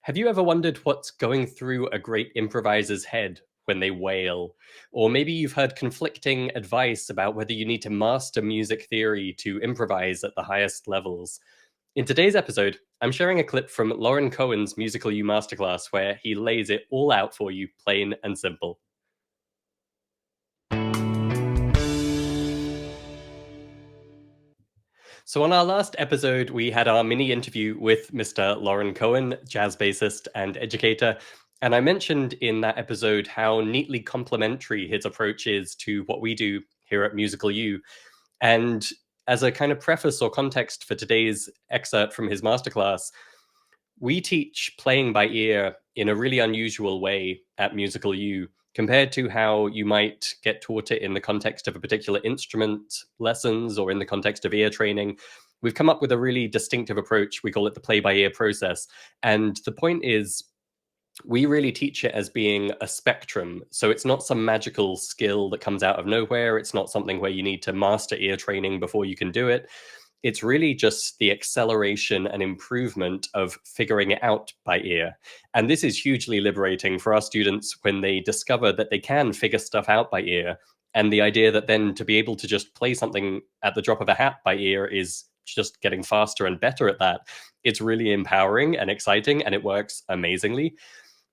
Have you ever wondered what's going through a great improviser's head when they wail? Or maybe you've heard conflicting advice about whether you need to master music theory to improvise at the highest levels. In today's episode, I'm sharing a clip from Lorin Cohen's Musical You Masterclass where he lays it all out for you, plain and simple. So, on our last episode, we had our mini interview with Mr. Lorin Cohen, jazz bassist and educator. And I mentioned in that episode how neatly complementary his approach is to what we do here at Musical U. And as a kind of preface or context for today's excerpt from his masterclass, we teach playing by ear in a really unusual way at Musical U compared to how you might get taught it in the context of a particular instrument lessons or in the context of ear training. We've come up with a really distinctive approach. We call it the play by ear process. And the point is, we really teach it as being a spectrum. So it's not some magical skill that comes out of nowhere. It's not something where you need to master ear training before you can do it. It's really just the acceleration and improvement of figuring it out by ear. And this is hugely liberating for our students when they discover that they can figure stuff out by ear. And the idea that then to be able to just play something at the drop of a hat by ear is just getting faster and better at that. It's really empowering and exciting, and it works amazingly.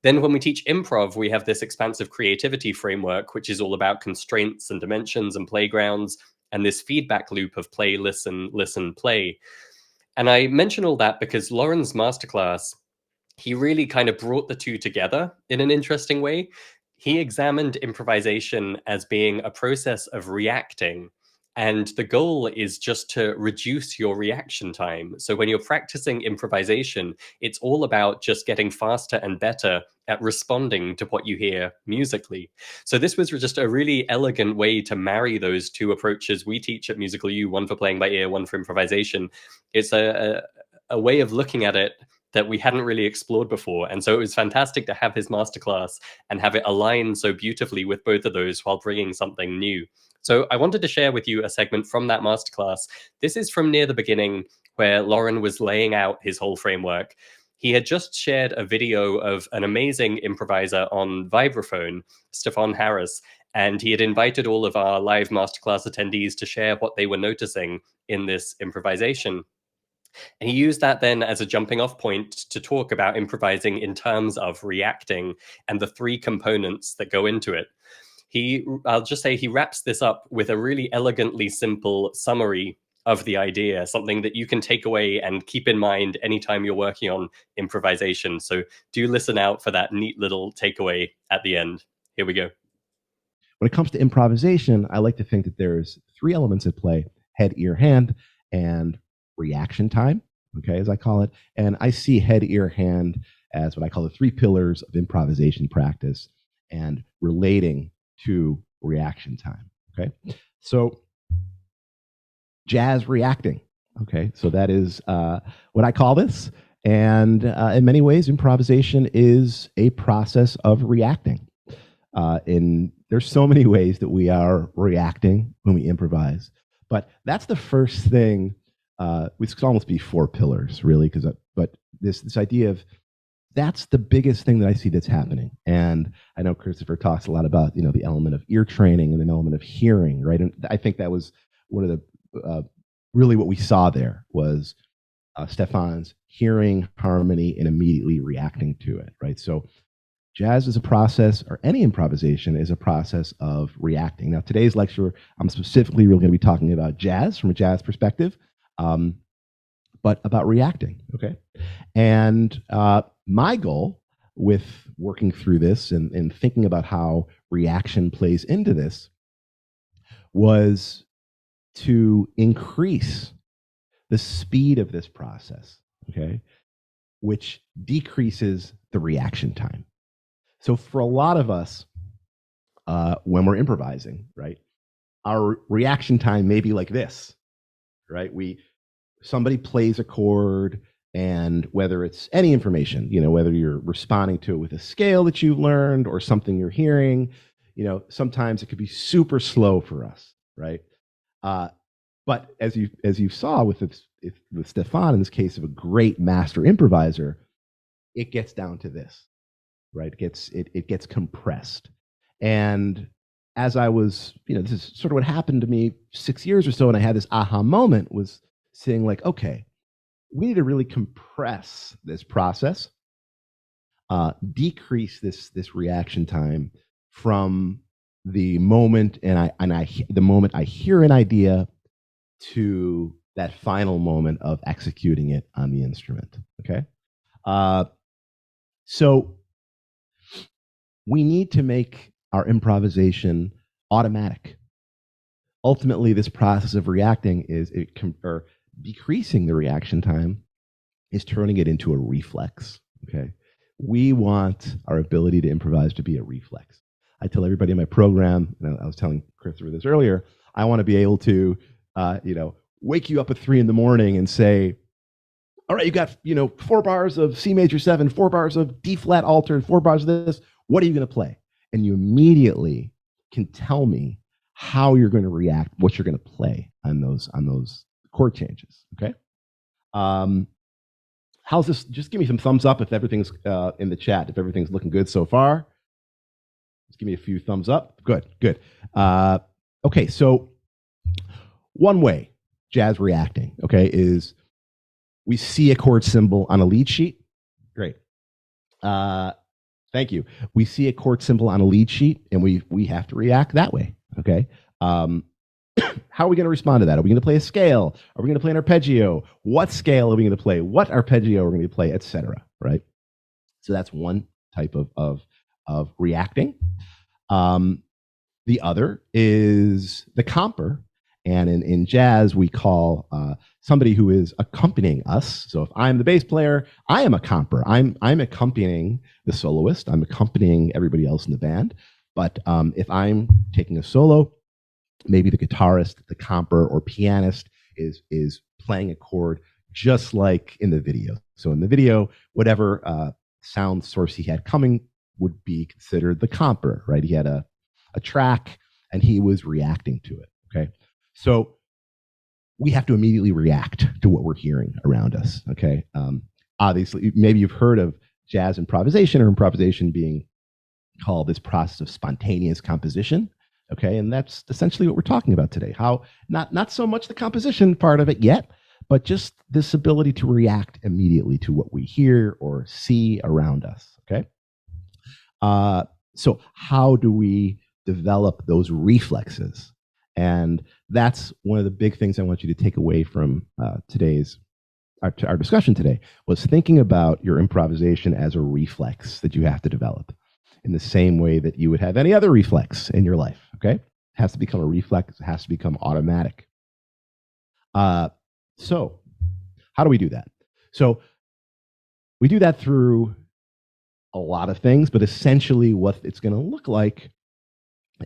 Then when we teach improv, we have this expansive creativity framework, which is all about constraints and dimensions and playgrounds, and this feedback loop of play, listen, listen, play. And I mention all that because Lorin's masterclass, he really kind of brought the two together in an interesting way. He examined improvisation as being a process of reacting. And the goal is just to reduce your reaction time. So when you're practicing improvisation, it's all about just getting faster and better at responding to what you hear musically. So this was just a really elegant way to marry those two approaches we teach at Musical U, one for playing by ear, one for improvisation. It's a way of looking at it that we hadn't really explored before. And so it was fantastic to have his masterclass and have it align so beautifully with both of those while bringing something new. So I wanted to share with you a segment from that masterclass. This is from near the beginning where Lorin was laying out his whole framework. He had just shared a video of an amazing improviser on vibraphone, Stefan Harris, and he had invited all of our live masterclass attendees to share what they were noticing in this improvisation. And he used that then as a jumping off point to talk about improvising in terms of reacting and the three components that go into it. I'll just say he wraps this up with a really elegantly simple summary of the idea, something that you can take away and keep in mind anytime you're working on improvisation. So do listen out for that neat little takeaway at the end. Here we go. When it comes to improvisation, I like to think that there's three elements at play: head, ear, hand, and reaction time, okay, as I call it. And I see head, ear, hand as what I call the three pillars of improvisation practice and relating to reaction time, okay? So jazz reacting, okay? So that is what I call this. And in many ways, improvisation is a process of reacting. There's so many ways that we are reacting when we improvise, but that's the first thing. Which could almost be four pillars, really, but this idea of that's the biggest thing that I see that's happening. And I know Christopher talks a lot about the element of ear training and the element of hearing, right? And I think that was one of the really what we saw there was Stefan's hearing harmony and immediately reacting to it, right? So jazz is a process, or any improvisation is a process of reacting. Now, today's lecture, I'm specifically really going to be talking about jazz from a jazz perspective. But about reacting, okay? And my goal with working through this and thinking about how reaction plays into this was to increase the speed of this process, okay? Which decreases the reaction time. So for a lot of us, when we're improvising, right, our reaction time may be like this, right? Somebody plays a chord, and whether it's any information, whether you're responding to it with a scale that you've learned or something you're hearing, sometimes it could be super slow for us, right? But as you saw with Stefan, in this case of a great master improviser, it gets down to this, right? It gets compressed. And as I was, this is sort of what happened to me 6 years or so, and I had this aha moment, was saying like, okay, we need to really compress this process, decrease this reaction time from the moment the moment I hear an idea to that final moment of executing it on the instrument. Okay, so we need to make our improvisation automatic. Ultimately, this process of reacting or decreasing the reaction time is turning it into a reflex. Okay, we want our ability to improvise to be a reflex. I tell everybody in my program, and I was telling Christopher this earlier, I want to be able to, wake you up at 3 a.m. and say, all right, you got, 4 bars of C major 7, 4 bars of D flat altered, 4 bars of this. What are you going to play? And you immediately can tell me how you're going to react, what you're going to play on those chord changes. Okay. How's this? Just give me some thumbs up if everything's in the chat, if everything's looking good so far. Just give me a few thumbs up. Good. Okay, so one way jazz reacting, okay, is we see a chord symbol on a lead sheet. Great. Thank you. We see a chord symbol on a lead sheet, and we have to react that way. Okay. How are we going to respond to that? Are we going to play a scale? Are we going to play an arpeggio? What scale are we going to play? What arpeggio are we going to play, etc. Right? So that's one type of reacting. The other is the comper, and in jazz we call somebody who is accompanying us. So if I'm the bass player, I am a comper. I'm accompanying the soloist. I'm accompanying everybody else in the band. But if I'm taking a solo, maybe the guitarist, the comper, or pianist is playing a chord just like in the video. So in the video, whatever sound source he had coming would be considered the comper, right? He had a track and he was reacting to it. Okay, so we have to immediately react to what we're hearing around us. Okay, obviously, maybe you've heard of jazz improvisation, or improvisation being called this process of spontaneous composition. Okay, and that's essentially what we're talking about today. How not so much the composition part of it yet, but just this ability to react immediately to what we hear or see around us. Okay, so how do we develop those reflexes? And that's one of the big things I want you to take away from our discussion today, was thinking about your improvisation as a reflex that you have to develop in the same way that you would have any other reflex in your life. Okay, it has to become a reflex. It has to become automatic. So how do we do that? So we do that through a lot of things, but essentially what it's going to look like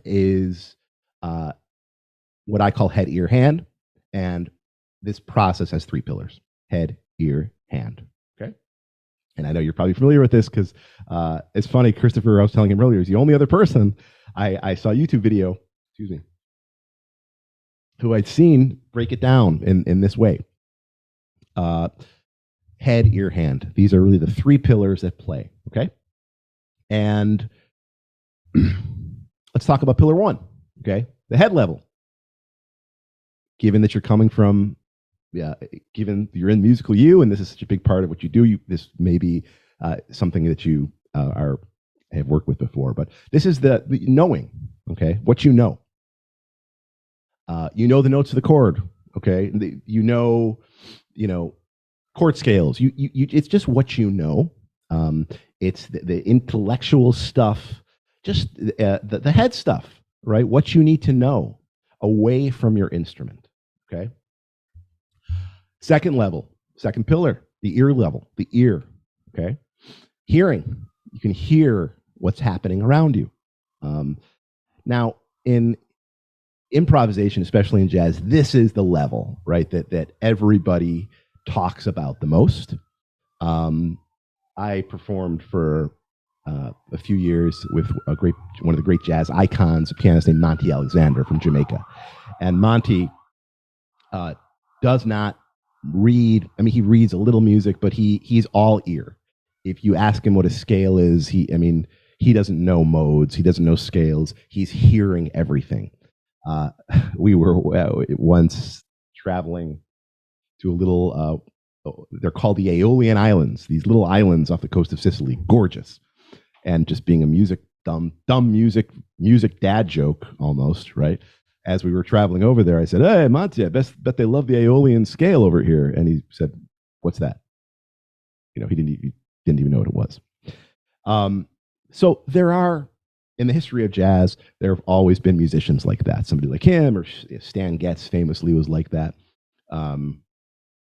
is what I call head, ear, hand. And this process has 3 pillars: head, ear, hand. Okay. And I know you're probably familiar with this because it's funny, Christopher, I was telling him earlier, is the only other person I saw a YouTube video, who I'd seen break it down in this way. Head, ear, hand. These are really the 3 pillars at play. Okay. And let's talk about pillar 1. Okay. The head level. Given that you're coming from, given you're in musical U, and this is such a big part of what you do, this may be something that you have worked with before, but this is the knowing. Okay. What you know. You know the notes of the chord. Okay. You know, chord scales. It's just what you know. It's the intellectual stuff, just the head stuff, right? What you need to know away from your instrument. Okay. Second level, second pillar, the ear level, the ear. Okay. Hearing. You can hear what's happening around you. Now, in improvisation, especially in jazz, this is the level, right, that everybody talks about the most. I performed for a few years with one of the great jazz icons, a pianist named Monty Alexander from Jamaica. And Monty does not read. I mean, he reads a little music, but he's all ear. if you ask him what a scale is, he doesn't know modes, he doesn't know scales, he's hearing everything. We were once traveling to a little, they're called the Aeolian Islands, these little islands off the coast of Sicily, gorgeous. And just being a dumb music dad joke almost, right? As we were traveling over there, I said, "Hey, Monty, I bet they love the Aeolian scale over here." And he said, "What's that?" He didn't even know what it was. So there are, in the history of jazz, there have always been musicians like that. Somebody like him, or Stan Getz famously was like that.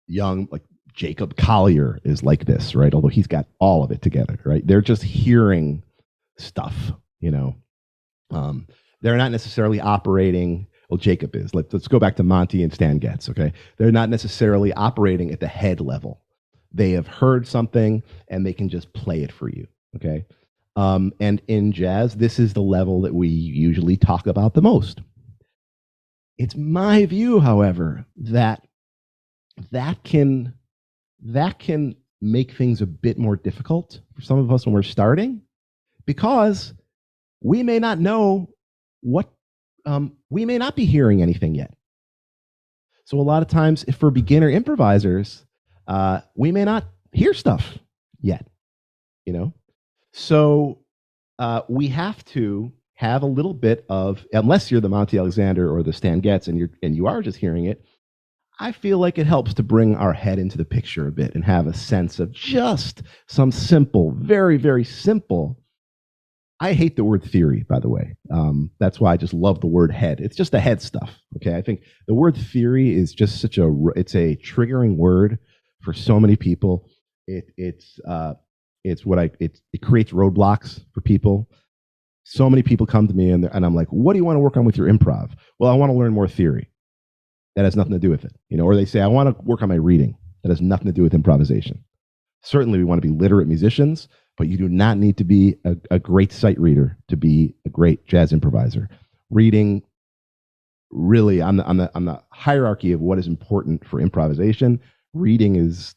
Young, like Jacob Collier is like this, right? Although he's got all of it together, right? They're just hearing stuff, they're not necessarily operating. Well, Jacob is. Let's go back to Monty and Stan Getz, okay? They're not necessarily operating at the head level. They have heard something and they can just play it for you, okay? And in jazz, this is the level that we usually talk about the most. It's my view, however, that can make things a bit more difficult for some of us when we're starting, because we may not know what, we may not be hearing anything yet. So a lot of times, if for beginner improvisers, we may not hear stuff yet, So we have to have a little bit of, unless you're the Monty Alexander or the Stan Getz and you are just hearing it, I feel like it helps to bring our head into the picture a bit and have a sense of just some simple, very, very simple. I hate the word theory, by the way. That's why I just love the word head. It's just the head stuff. Okay, I think the word theory is just it's a triggering word for so many people. It creates roadblocks for people. So many people come to me and I'm like, "What do you want to work on with your improv?" "Well, I want to learn more theory." That has nothing to do with it, or they say, "I want to work on my reading." That has nothing to do with improvisation. Certainly, we want to be literate musicians, but you do not need to be a great sight reader to be a great jazz improviser. Reading, really, on the hierarchy of what is important for improvisation, reading is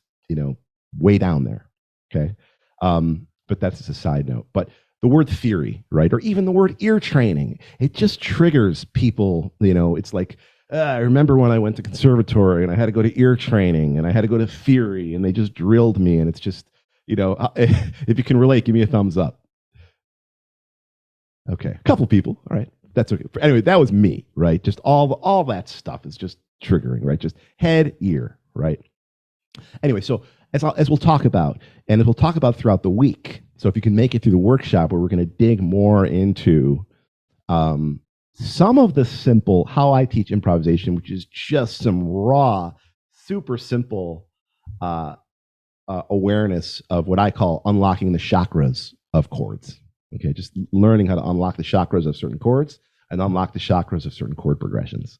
way down there. Okay, but that's just a side note. But the word theory, right, or even the word ear training, it just triggers people. It's like, I remember when I went to conservatory and I had to go to ear training and I had to go to theory and they just drilled me, and it's just, if you can relate, give me a thumbs up. Okay, a couple people, all right, that's okay. Anyway, that was me, right? Just all that stuff is just triggering, right? Just head, ear, right? Anyway, so as we'll talk about, and as we'll talk about throughout the week, so if you can make it through the workshop where we're going to dig more into some of the simple, how I teach improvisation, which is just some raw, super simple awareness of what I call unlocking the chakras of chords. Okay, just learning how to unlock the chakras of certain chords and unlock the chakras of certain chord progressions.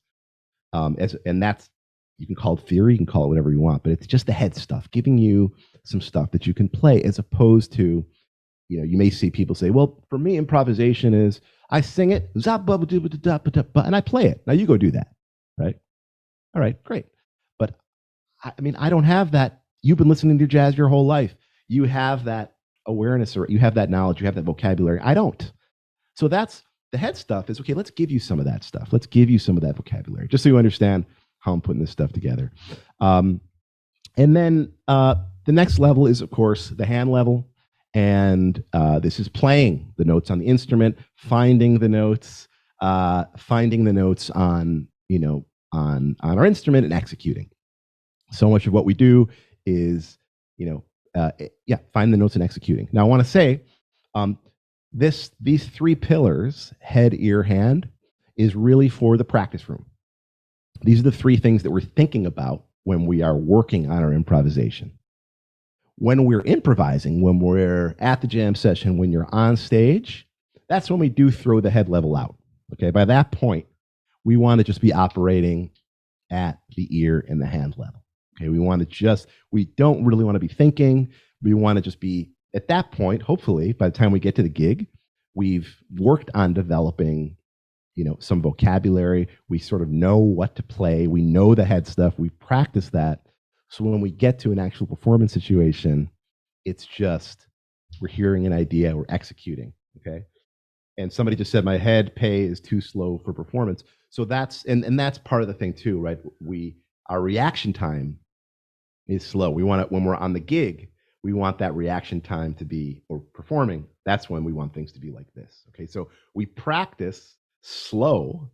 And that's, you can call it theory, you can call it whatever you want, but it's just the head stuff, giving you some stuff that you can play, as opposed to, you may see people say, "Well, for me, improvisation is I sing it, and I play it. Now you go do that," right? All right, great. But I don't have that. You've been listening to jazz your whole life. You have that awareness, or you have that knowledge, you have that vocabulary. I don't. So that's the head stuff. Is okay. Let's give you some of that stuff. Let's give you some of that vocabulary, just so you understand how I'm putting this stuff together. And then the next level is, of course, the hand level. And this is playing the notes on the instrument, finding the notes on our instrument, and executing. So much of what we do is find the notes and executing. Now I want to say these three pillars, head, ear, hand, is really for the practice room. These are the three things that we're thinking about when we are working on our improvisation. When we're improvising, when we're at the jam session, when you're on stage, that's when we do throw the head level out. Okay, by that point, we want to just be operating at the ear and the hand level. Okay, we don't really want to be thinking. We want to just be, at that point, hopefully, by the time we get to the gig, we've worked on developing, some vocabulary. We sort of know what to play. We know the head stuff. We've practiced that. So when we get to an actual performance situation, It's just we're hearing an idea, we're executing. Okay. And somebody just said my head pay is too slow for performance. So that's and that's part of the thing too, right? Our reaction time is slow. We want it when we're on the gig, we want that reaction time to be, or performing, that's when we want things to be like this. Okay. So we practice slow,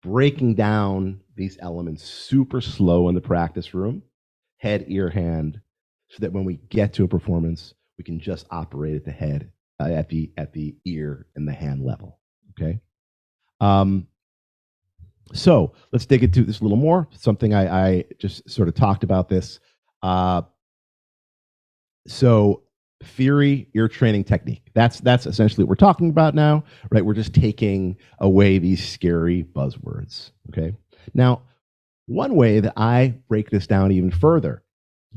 breaking down these elements super slow in the practice room, head, ear, hand, so that when we get to a performance, we can just operate at the head, at the ear and the hand level. Okay. Um, so let's dig into this a little more. Something I just sort of talked about this. Uh, so theory, ear training technique. That's essentially what we're talking about now, right? We're just taking away these scary buzzwords. Okay. Now, one way that I break this down even further,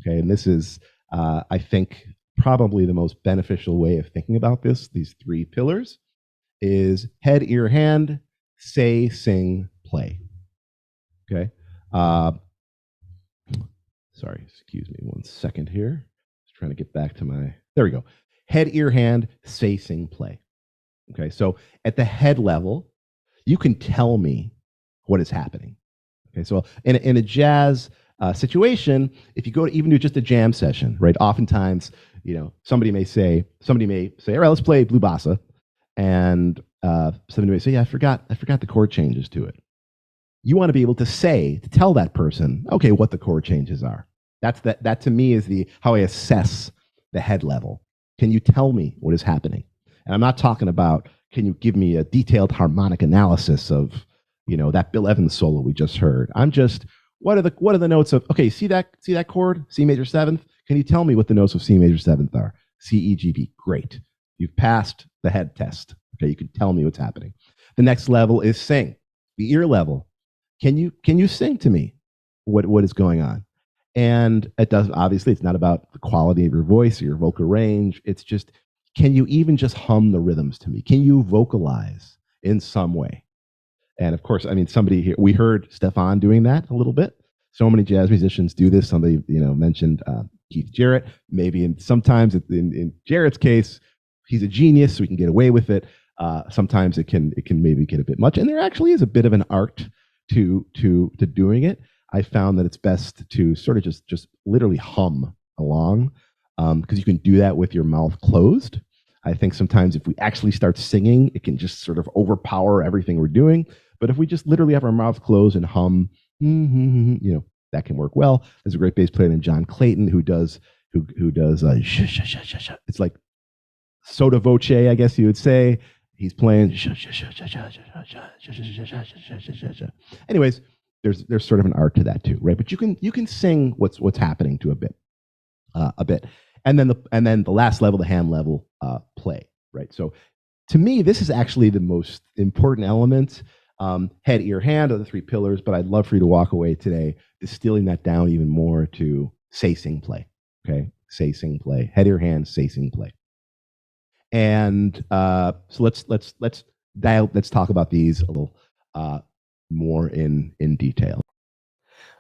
okay, and this is, I think, probably the most beneficial way of thinking about this, these three pillars, is head, ear, hand, say, sing, play. Okay. Uh, sorry, excuse me one second here. Just trying to get back to my, there we go. Head, ear, hand, say, sing, play. Okay. So at the head level, you can tell me what is happening. Okay. So in a jazz situation, if you go to even do just a jam session, right? Oftentimes, somebody may say, all right, let's play Blue Bossa. And somebody may say, yeah, I forgot the chord changes to it. You want to be able to tell that person, okay, what the chord changes are. That to me is how I assess the head level. Can you tell me what is happening? And I'm not talking about, can you give me a detailed harmonic analysis of, that Bill Evans solo we just heard? I'm just, what are the notes of, okay, see that chord, C major seventh? Can you tell me what the notes of C major seventh are? C, E, G, B. Great. You've passed the head test. Okay, you can tell me what's happening. The next level is sing, the ear level. Can you sing to me what is going on? And it does, obviously, it's not about the quality of your voice or your vocal range. It's just, can you even just hum the rhythms to me? Can you vocalize in some way? And of course, I mean, somebody here, we heard Stefan doing that a little bit. So many jazz musicians do this. Somebody, mentioned Keith Jarrett. Maybe sometimes in Jarrett's case, he's a genius, so we can get away with it. Sometimes it can maybe get a bit much, and there actually is a bit of an art to doing it. I found that it's best to sort of just literally hum along, because you can do that with your mouth closed. I think sometimes if we actually start singing, it can just sort of overpower everything we're doing. But if we just literally have our mouth closed and hum, that can work well. There's a great bass player named John Clayton who does it's like sotto voce, I guess you would say. He's playing. Anyways, there's sort of an art to that too, right? But you can sing what's happening to a bit, and then the last level, the hand level, play, right? So to me, this is actually the most important element. Head, ear, hand are the three pillars, but I'd love for you to walk away today distilling that down even more to say, sing, play. Okay, say, sing, play. Head, ear, hand, say, sing, play. And so let's talk about these a little more in detail.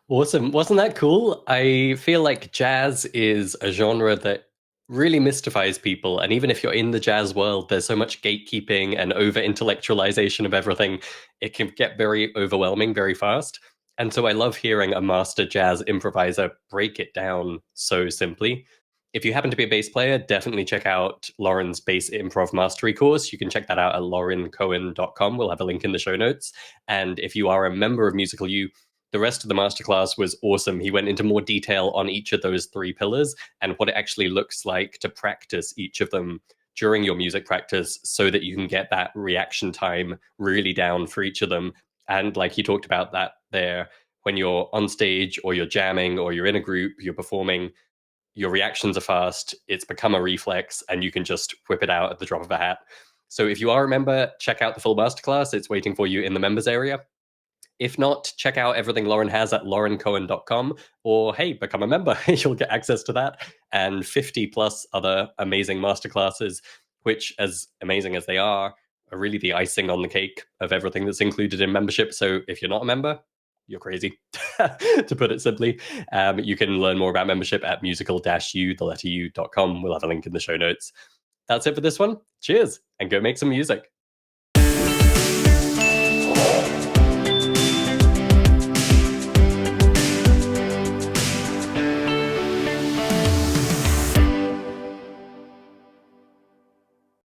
Awesome. Wasn't that cool? I feel like jazz is a genre that really mystifies people. And even if you're in the jazz world, there's so much gatekeeping and over intellectualization of everything. It can get very overwhelming very fast. And so I love hearing a master jazz improviser break it down so simply. If you happen to be a bass player, definitely check out Lorin's bass improv mastery course. You can check that out at lorincohen.com. We'll have a link in the show notes. And if you are a member of Musical U, the rest of the masterclass was awesome. He went into more detail on each of those three pillars and what it actually looks like to practice each of them during your music practice so that you can get that reaction time really down for each of them. And like he talked about that there, when you're on stage or you're jamming or you're in a group, you're performing, your reactions are fast, it's become a reflex, and you can just whip it out at the drop of a hat. So if you are a member, check out the full masterclass. It's waiting for you in the members area. If not, check out everything Lorin has at lorincohen.com, or hey, become a member. You'll get access to that and 50 plus other amazing masterclasses, which, as amazing as they are really the icing on the cake of everything that's included in membership. So if you're not a member, you're crazy, to put it simply. You can learn more about membership at musical-u.com. We'll have a link in the show notes. That's it for this one. Cheers, and go make some music.